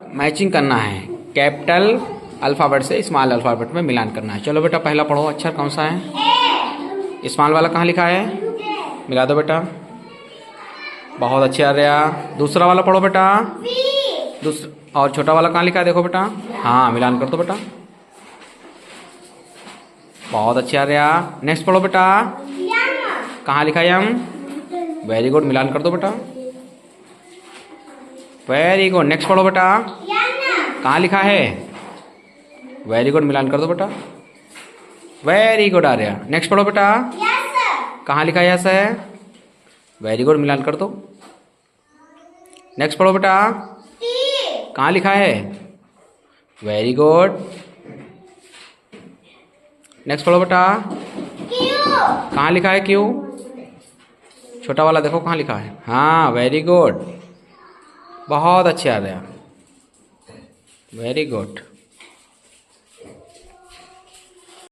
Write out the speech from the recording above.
Matching करना है, capital alphabet से स्मॉल अल्फ़ाबेट में मिलान करना है। चलो बेटा पहला पढ़ो, अक्षर कौन सा है? स्मॉल वाला कहाँ लिखा है? मिला दो बेटा, बहुत अच्छे आ रहा। दूसरा वाला पढ़ो बेटा, दूसरा और छोटा वाला कहाँ लिखा है देखो बेटा, हाँ मिलान कर दो बेटा, बहुत अच्छे आ रहा। नेक्स्ट पढ़ो बेटा, कहाँ लिखा है यम? वेरी गुड, मिलान कर दो बेटा, वेरी गुड। नेक्स्ट पढ़ो बेटा, कहाँ लिखा है? वेरी गुड, मिलान कर दो बेटा, वेरी गुड आ रहा। नेक्स्ट पढ़ो बेटा, कहाँ लिखा है? यस है, वेरी गुड, मिलान कर दो। नेक्स्ट पढ़ो बेटा, कहाँ लिखा है? Very good. नेक्स्ट पढ़ो बेटा, कहाँ लिखा है? क्यू। छोटा वाला देखो कहाँ लिखा है, हाँ वेरी गुड, बहुत अच्छे आ रहे हैं, वेरी गुड।